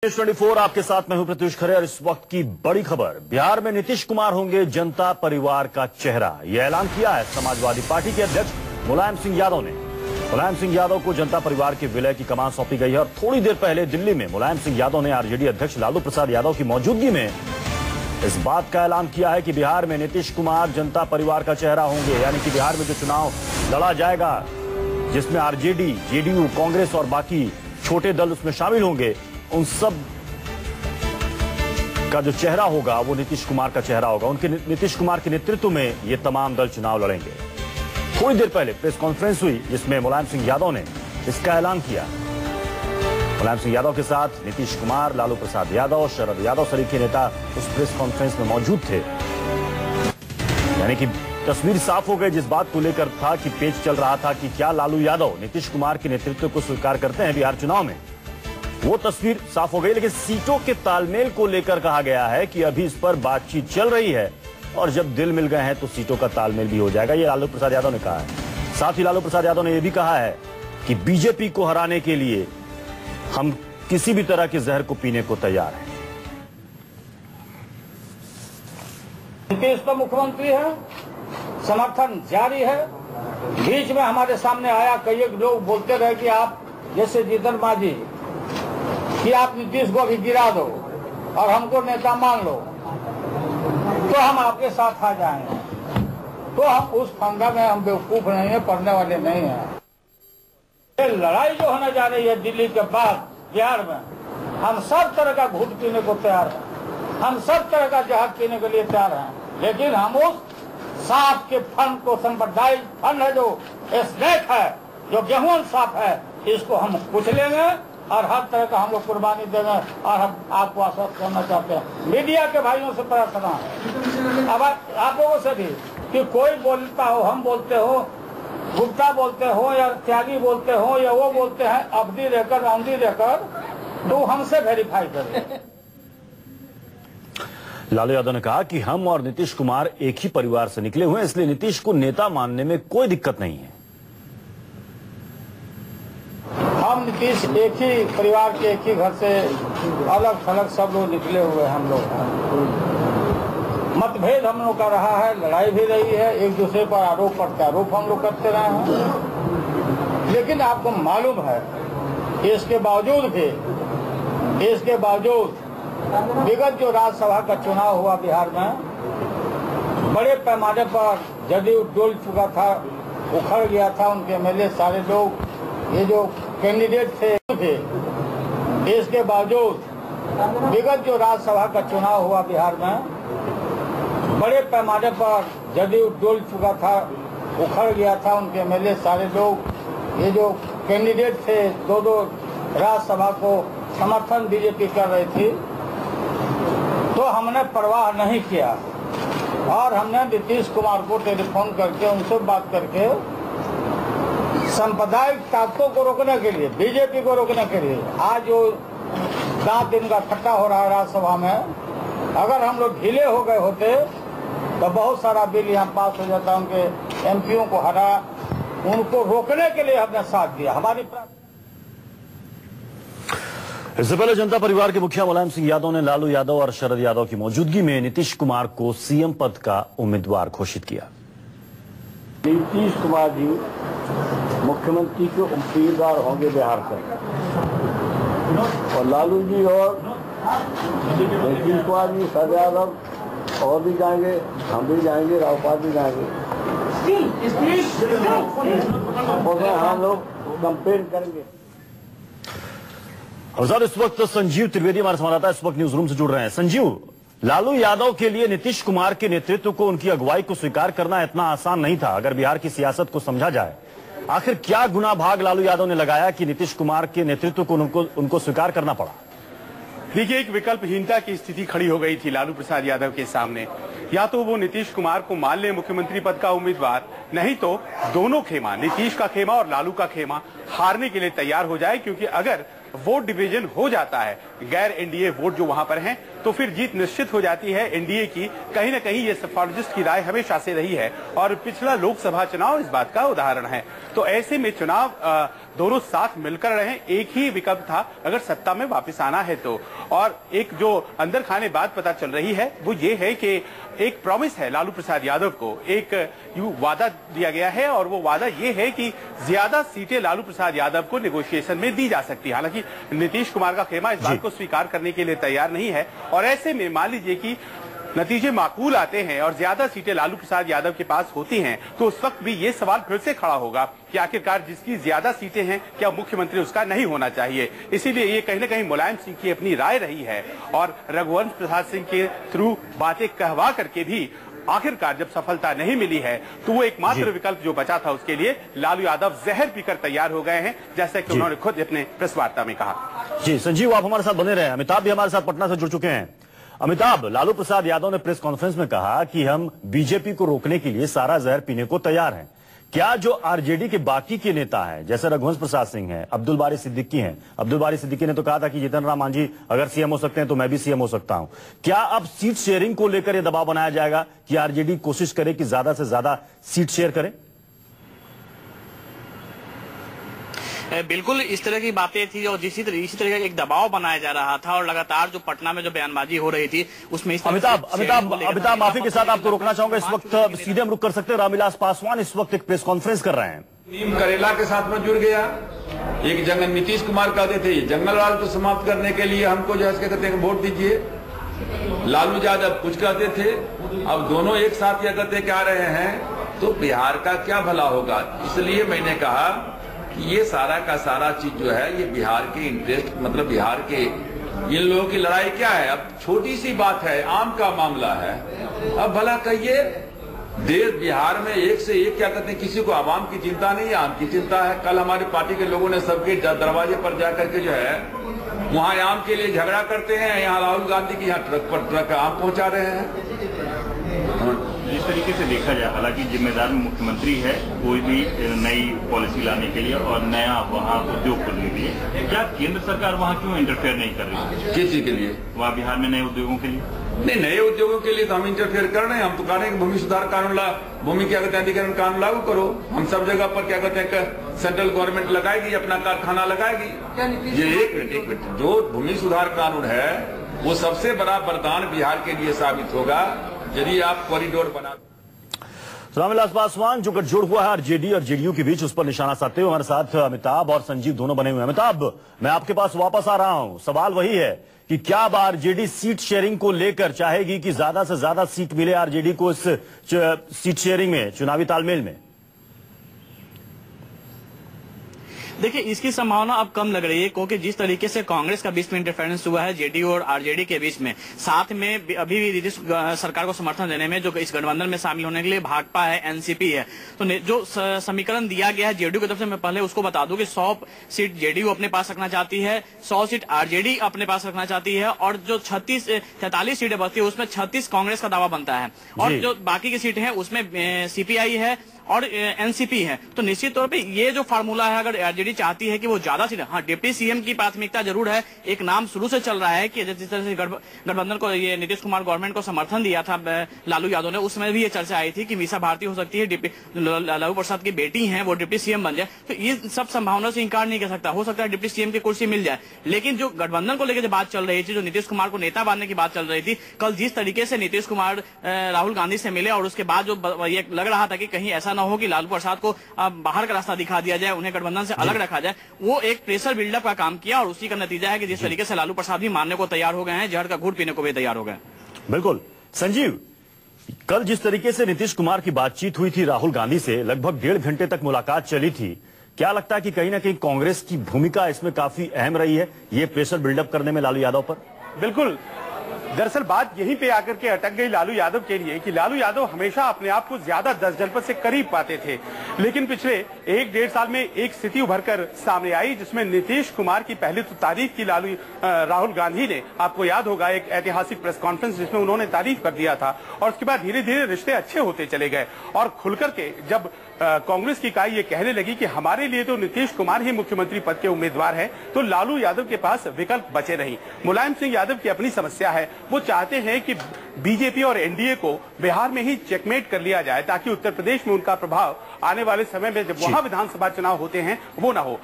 24 आपके साथ मैं हूं प्रत्युष खरे और इस वक्त की बड़ी खबर। बिहार में नीतीश कुमार होंगे जनता परिवार का चेहरा। यह ऐलान किया है समाजवादी पार्टी के अध्यक्ष मुलायम सिंह यादव ने। मुलायम सिंह यादव को जनता परिवार के विलय की कमान सौंपी गई है और थोड़ी देर पहले दिल्ली में मुलायम सिंह यादव ने आरजेडी अध्यक्ष लालू प्रसाद यादव की मौजूदगी में इस बात का ऐलान किया है कि बिहार में नीतीश कुमार जनता परिवार का चेहरा होंगे। यानी कि बिहार में जो चुनाव लड़ा जाएगा, जिसमें आरजेडी, जेडीयू, कांग्रेस और बाकी छोटे दल उसमें शामिल होंगे, उन सब का जो चेहरा होगा वो नीतीश कुमार का चेहरा होगा। उनके नीतीश कुमार के नेतृत्व में ये तमाम दल चुनाव लड़ेंगे। थोड़ी देर पहले प्रेस कॉन्फ्रेंस हुई जिसमें मुलायम सिंह यादव ने इसका ऐलान किया। मुलायम सिंह यादव के साथ नीतीश कुमार, लालू प्रसाद यादव, शरद यादव सरीखे नेता उस प्रेस कॉन्फ्रेंस में मौजूद थे। यानी कि तस्वीर साफ हो गई जिस बात को लेकर था कि पेच चल रहा था कि क्या लालू यादव नीतीश कुमार के नेतृत्व को स्वीकार करते हैं बिहार चुनाव में। वो तस्वीर साफ हो गई, लेकिन सीटों के तालमेल को लेकर कहा गया है कि अभी इस पर बातचीत चल रही है और जब दिल मिल गए हैं तो सीटों का तालमेल भी हो जाएगा, ये लालू प्रसाद यादव ने कहा है। साथ ही लालू प्रसाद यादव ने यह भी कहा है कि बीजेपी को हराने के लिए हम किसी भी तरह के जहर को पीने को तैयार हैं। नीतीश तो मुख्यमंत्री है, समर्थन जारी है। बीच में हमारे सामने आया, कई लोग बोलते रहे कि आप जैसे जीतन मांझी कि आप नीतीश को भी गिरा दो और हमको नेता मान लो तो हम आपके साथ आ जाएंगे। तो हम उस फंदा में हम बेवकूफ नहीं है, पढ़ने वाले नहीं है। ये लड़ाई जो होने जा रही है दिल्ली के बाद बिहार में, हम सब तरह का घूट पीने को तैयार हैं, हम सब तरह का जहाज पीने के लिए तैयार हैं, लेकिन हम उस सांप के फन को, संप्रदायिक फन है जो स्नेक है, जो गेहूं सांप है, इसको हम कुछ लेंगे और हर तरह का हम लोग कुर्बानी देंगे। और हम आपको आश्वस्त करना चाहते हैं, मीडिया के भाइयों से प्रार्थना है, अब आप लोगों से भी, कि कोई बोलता हो, हम बोलते हो, गुप्ता बोलते हो या त्यागी बोलते हो या वो बोलते हैं अवधि रहकर औंधी रहकर, तो हमसे वेरीफाई करें। लालू यादव ने कहा कि हम और नीतीश कुमार एक ही परिवार से निकले हुए हैं, इसलिए नीतीश को नेता मानने में कोई दिक्कत नहीं है। हम नीतीश एक ही परिवार के, एक ही घर से अलग थलग सब लोग निकले हुए हम लोग। मतभेद हम लोग का रहा है, लड़ाई भी रही है, एक दूसरे पर आरोप प्रत्यारोप हम लोग करते रहे हैं, लेकिन आपको मालूम है इसके बावजूद विगत जो राज्यसभा का चुनाव हुआ बिहार में, बड़े पैमाने पर जदयू डोल चुका था, उखड़ गया था, उनके एमएलए सारे लोग, ये जो कैंडिडेट थे, इसके बावजूद विगत जो राज्यसभा का चुनाव हुआ बिहार में, बड़े पैमाने पर जदयू डोल चुका था, उखड़ गया था, उनके एमएलए सारे लोग, ये जो कैंडिडेट थे, दो राज्यसभा को समर्थन बीजेपी कर रही थी, तो हमने परवाह नहीं किया और हमने नीतीश कुमार को टेलीफोन करके उनसे बात करके सांप्रदायिक ताकतों को रोकने के लिए, बीजेपी को रोकने के लिए, आज जो दांत इनका खट्टा हो रहा है राज्यसभा में, अगर हम लोग ढीले हो गए होते तो बहुत सारा बिल यहाँ पास हो जाता। उनके एमपीओं को हरा, उनको रोकने के लिए हमने साथ दिया। हमारी इससे पहले जनता परिवार के मुखिया मुलायम सिंह यादव ने लालू यादव और शरद यादव की मौजूदगी में नीतीश कुमार को सीएम पद का उम्मीदवार घोषित किया। नीतीश कुमार जी मुख्यमंत्री के उम्मीदवार होंगे बिहार से, और लालू जी और नीतीश कुमार जी, शरद यादव और भी जाएंगे, हम भी जाएंगे, रावपाल भी जाएंगे, हम लोग कंपेन करेंगे। और साथ इस वक्त संजीव त्रिवेदी हमारे संवाददाता इस वक्त न्यूज रूम से जुड़ रहे हैं। संजीव, लालू यादव के लिए नीतीश कुमार के नेतृत्व को, उनकी अगुवाई को स्वीकार करना इतना आसान नहीं था अगर बिहार की सियासत को समझा जाए। आखिर क्या गुना भाग लालू यादव ने लगाया कि नीतीश कुमार के नेतृत्व को उनको स्वीकार करना पड़ा? देखिए, एक विकल्पहीनता की स्थिति खड़ी हो गई थी लालू प्रसाद यादव के सामने। या तो वो नीतीश कुमार को मान ले मुख्यमंत्री पद का उम्मीदवार, नहीं तो दोनों खेमा, नीतीश का खेमा और लालू का खेमा, हारने के लिए तैयार हो जाए, क्योंकि अगर वोट डिवीजन हो जाता है, गैर एनडीए वोट जो वहां पर हैं, तो फिर जीत निश्चित हो जाती है एनडीए की। कहीं न कहीं ये सफार्जिस्ट की राय हमेशा से रही है और पिछला लोकसभा चुनाव इस बात का उदाहरण है। तो ऐसे में चुनाव दोनों साथ मिलकर रहे, एक ही विकल्प था अगर सत्ता में वापस आना है तो। और एक जो अंदर खाने बात पता चल रही है वो ये है कि एक प्रॉमिस है लालू प्रसाद यादव को, एक वादा दिया गया है और वो वादा ये है कि ज्यादा सीटें लालू प्रसाद यादव को नेगोशिएशन में दी जा सकती है। हालांकि नीतीश कुमार का खेमा इस बात को स्वीकार करने के लिए तैयार नहीं है और ऐसे में मान लीजिए कि नतीजे माकूल आते हैं और ज्यादा सीटें लालू प्रसाद यादव के पास होती हैं तो उस वक्त भी ये सवाल फिर से खड़ा होगा कि आखिरकार जिसकी ज्यादा सीटें हैं क्या मुख्यमंत्री उसका नहीं होना चाहिए। इसीलिए ये कहीं न कहीं मुलायम सिंह की अपनी राय रही है और रघुवंश प्रसाद सिंह के थ्रू बातें कहवा करके भी आखिरकार जब सफलता नहीं मिली है तो वो एकमात्र विकल्प जो बचा था उसके लिए लालू यादव जहर पीकर तैयार हो गए हैं, जैसा कि उन्होंने खुद अपने प्रेस वार्ता में कहा। जी संजीव, आप हमारे साथ बने रहे। अमिताभ भी हमारे साथ पटना से जुड़ चुके हैं। अमिताभ, लालू प्रसाद यादव ने प्रेस कॉन्फ्रेंस में कहा कि हम बीजेपी को रोकने के लिए सारा जहर पीने को तैयार हैं। क्या जो आरजेडी के बाकी के नेता हैं जैसे रघुवंश प्रसाद सिंह हैं, अब्दुल बारी सिद्दीकी हैं, अब्दुल बारी सिद्दीकी ने तो कहा था कि जीतन राम मांझी अगर सीएम हो सकते हैं तो मैं भी सीएम हो सकता हूं, क्या अब सीट शेयरिंग को लेकर यह दबाव बनाया जाएगा कि आरजेडी कोशिश करे कि ज्यादा से ज्यादा सीट शेयर करे? बिल्कुल इस तरह की बातें थी और इसी तरह का एक दबाव बनाया जा रहा था और लगातार जो पटना में जो बयानबाजी हो रही थी उसमें अमिताभ माफी के साथ आपको रोकना चाहूंगा। इस वक्त सीधे हम रुक कर सकते हैं। रामविलास पासवान इस वक्त एक प्रेस कॉन्फ्रेंस कर रहे हैं। नीम करेला के साथ में जुड़ गया। एक जंगल नीतीश कुमार कहते थे जंगलराज को समाप्त करने के लिए हमको जो है कहते हैं वोट दीजिए, लालू यादव कुछ कहते थे, अब दोनों एक साथ यह कहते क्या रहे हैं तो बिहार का क्या भला होगा। इसलिए मैंने कहा कि ये सारा का सारा चीज जो है ये बिहार के इंटरेस्ट मतलब बिहार के इन लोगों की लड़ाई क्या है। अब छोटी सी बात है, आम का मामला है। अब भला कहिए देश बिहार में एक से एक क्या कहते हैं, किसी को आवाम की चिंता नहीं है, आम की चिंता है। कल हमारी पार्टी के लोगों ने सबके दरवाजे पर जाकर के जो है वहां आम के लिए झगड़ा करते हैं, यहाँ राहुल गांधी की यहाँ ट्रक पर ट्रक आम पहुंचा रहे हैं। जिस तरीके से देखा जाए, हालांकि जिम्मेदार मुख्यमंत्री है कोई भी नई पॉलिसी लाने के लिए और नया वहाँ उद्योग खोलने के लिए, क्या केंद्र सरकार वहाँ क्यों इंटरफेयर नहीं कर रही है? किस चीज के लिए? वहाँ बिहार में नए उद्योगों के लिए नहीं, नए उद्योगों के लिए तो हम इंटरफेयर कर रहे हैं। हम तो कह रहे हैं कि भूमि सुधार कानून भूमि क्या कहते हैं अधिग्रहण कानून लागू करो। हम सब जगह पर क्या कहते हैं सेंट्रल गवर्नमेंट लगाएगी, अपना कारखाना लगाएगी। ये एक मिनट जो भूमि सुधार कानून है वो सबसे बड़ा वरदान बिहार के लिए साबित होगा यदि आप कॉरिडोर बना। रामविलास पासवान जो गठजोड़ हुआ है आरजेडी और जेडीयू के बीच, उस पर निशाना साधते हुए हमारे साथ अमिताभ और संजीव दोनों बने हुए हैं। अमिताभ, मैं आपके पास वापस आ रहा हूं। सवाल वही है कि क्या अब आरजेडी सीट शेयरिंग को लेकर चाहेगी कि ज्यादा से ज्यादा सीट मिले आरजेडी को इस सीट शेयरिंग में, चुनावी तालमेल में? देखिए इसकी संभावना अब कम लग रही है क्योंकि जिस तरीके से कांग्रेस का बीच में इंटरफेरेंस हुआ है जेडीयू और आरजेडी के बीच में, साथ में अभी भी नीतीश सरकार को समर्थन देने में जो इस गठबंधन में शामिल होने के लिए भाजपा है, एनसीपी है, तो जो समीकरण दिया गया है जेडीयू की तरफ से, मैं पहले उसको बता दूं कि 100 सीट जेडीयू अपने पास रखना चाहती है, 100 सीट आरजेडी अपने पास रखना चाहती है और जो 43 सीटें बचती है उसमें 36 कांग्रेस का दावा बनता है और जो बाकी की सीटें हैं उसमें सीपीआई है और एनसीपी है। तो निश्चित तौर पे ये जो फार्मूला है, अगर आरजेडी चाहती है कि वो ज्यादा सीटें, हाँ डिप्टी सीएम की प्राथमिकता जरूर है। एक नाम शुरू से चल रहा है कि जिस तरह से गठबंधन को ये नीतीश कुमार गवर्नमेंट को समर्थन दिया था लालू यादव ने, उसमें भी ये चर्चा आई थी कि मीसा भारती हो सकती है, लालू प्रसाद की बेटी है वो डिप्टी सीएम बन जाए। तो ये सब संभावना से इंकार नहीं कर सकता, हो सकता है डिप्टी सीएम की कुर्सी मिल जाए। लेकिन जो गठबंधन को लेकर बात चल रही थी, जो नीतीश कुमार को नेता बांधने की बात चल रही थी, कल जिस तरीके से नीतीश कुमार राहुल गांधी से मिले और उसके बाद जो ये लग रहा था कि कहीं ऐसा ना हो कि लालू प्रसाद को बाहर का रास्ता दिखा दिया जाए, उन्हें गठबंधन से अलग रखा जाए, वो एक प्रेशर बिल्डअप का काम किया और उसी का नतीजा है कि जिस तरीके से लालू प्रसाद भी मानने को तैयार हो गए हैं, जहर का घूंट पीने को भी तैयार हो गए। बिल्कुल संजीव, कल जिस तरीके से नीतीश कुमार की बातचीत हुई थी राहुल गांधी से, लगभग 1.5 घंटे तक मुलाकात चली थी, क्या लगता है कि कहीं ना कहीं कांग्रेस की भूमिका इसमें काफी अहम रही है ये प्रेशर बिल्डअप करने में लालू यादव पर? बिल्कुल, दरअसल बात यहीं पे आकर के अटक गई लालू यादव के लिए कि लालू यादव हमेशा अपने आप को ज्यादा 10 जनपद से करीब पाते थे, लेकिन पिछले 1-1.5 साल में एक स्थिति उभरकर सामने आई जिसमें नीतीश कुमार की पहले तो तारीफ की राहुल गांधी ने, आपको याद होगा एक ऐतिहासिक प्रेस कॉन्फ्रेंस जिसमें उन्होंने तारीफ कर दिया था और उसके बाद धीरे धीरे रिश्ते अच्छे होते चले गए और खुलकर के जब कांग्रेस की इकाई ये कहने लगी कि हमारे लिए तो नीतीश कुमार ही मुख्यमंत्री पद के उम्मीदवार हैं, तो लालू यादव के पास विकल्प बचे नहीं। मुलायम सिंह यादव की अपनी समस्या है, वो चाहते हैं कि बीजेपी और एनडीए को बिहार में ही चेकमेट कर लिया जाए ताकि उत्तर प्रदेश में उनका प्रभाव आने वाले समय में जब वहां विधानसभा चुनाव होते हैं वो ना हो।